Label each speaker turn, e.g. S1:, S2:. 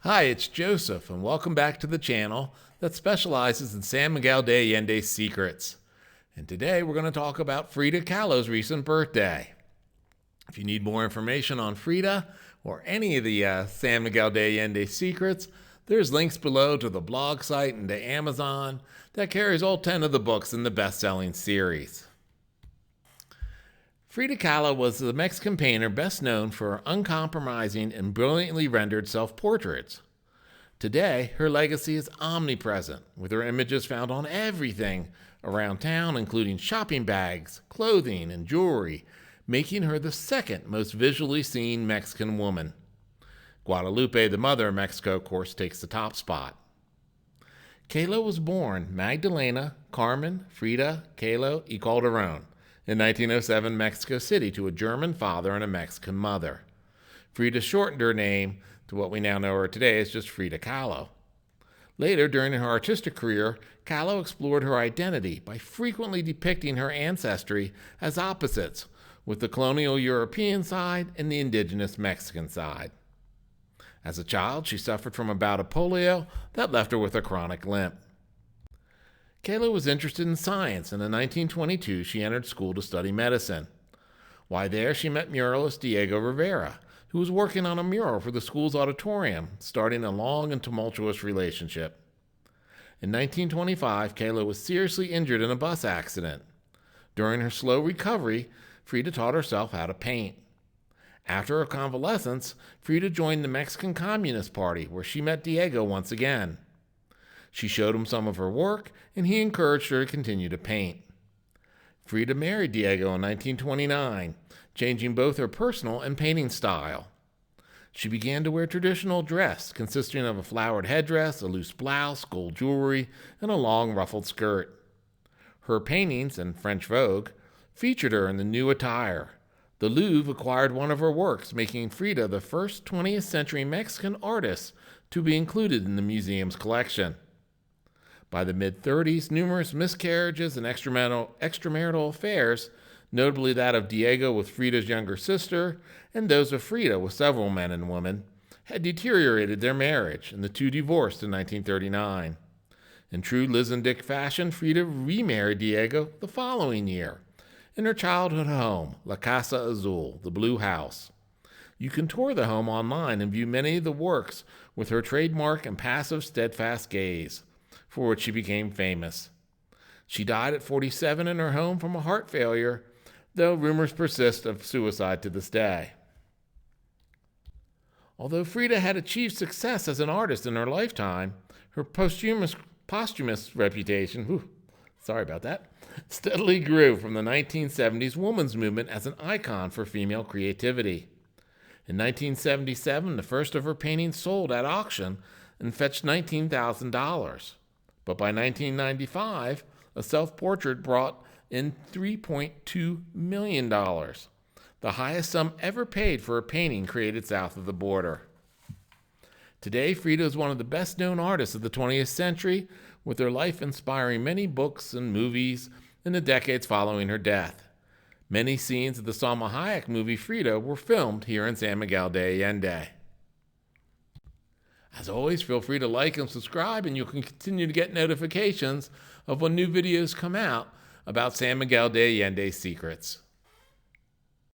S1: Hi, it's Joseph, and welcome back to the channel that specializes in San Miguel de Allende's secrets. And today we're going to talk about Frida Kahlo's recent birthday. If you need more information on Frida or any of the San Miguel de Allende secrets, there's links below to the blog site and to Amazon that carries all 10 of the books in the best-selling series. Frida Kahlo was the Mexican painter best known for her uncompromising and brilliantly rendered self-portraits. Today, her legacy is omnipresent, with her images found on everything around town, including shopping bags, clothing, and jewelry, making her the second most visually seen Mexican woman. Guadalupe, the mother of Mexico, of course, takes the top spot. Kahlo was born Magdalena Carmen Frida Kahlo y Calderon in 1907 Mexico City to a German father and a Mexican mother. Frida shortened her name to what we now know her today as just Frida Kahlo. Later, during her artistic career, Kahlo explored her identity by frequently depicting her ancestry as opposites, with the colonial European side and the indigenous Mexican side. As a child, she suffered from a bout of polio that left her with a chronic limp. Kahlo was interested in science, and in 1922 she entered school to study medicine. While there, she met muralist Diego Rivera, who was working on a mural for the school's auditorium, starting a long and tumultuous relationship. In 1925, Kahlo was seriously injured in a bus accident. During her slow recovery, Frida taught herself how to paint. After her convalescence, Frida joined the Mexican Communist Party, where she met Diego once again. She showed him some of her work, and he encouraged her to continue to paint. Frida married Diego in 1929, changing both her personal and painting style. She began to wear traditional dress, consisting of a flowered headdress, a loose blouse, gold jewelry, and a long ruffled skirt. Her paintings, in French Vogue, featured her in the new attire. The Louvre acquired one of her works, making Frida the first 20th century Mexican artist to be included in the museum's collection. By the mid-30s, numerous miscarriages and extramarital affairs, notably that of Diego with Frida's younger sister, and those of Frida with several men and women, had deteriorated their marriage, and the two divorced in 1939. In true Liz and Dick fashion, Frida remarried Diego the following year, in her childhood home, La Casa Azul, the Blue House. You can tour the home online and view many of the works with her trademark and passive, steadfast gaze, for which she became famous. She died at 47 in her home from a heart failure, though rumors persist of suicide to this day. Although Frida had achieved success as an artist in her lifetime, her posthumous reputation, steadily grew from the 1970s women's movement as an icon for female creativity. In 1977, the first of her paintings sold at auction and fetched $19,000. But by 1995, a self-portrait brought in $3.2 million, the highest sum ever paid for a painting created south of the border. Today, Frida is one of the best-known artists of the 20th century, with her life inspiring many books and movies in the decades following her death. Many scenes of the Salma Hayek movie Frida were filmed here in San Miguel de Allende. As always, feel free to like and subscribe, and you can continue to get notifications of when new videos come out about San Miguel de Allende's secrets.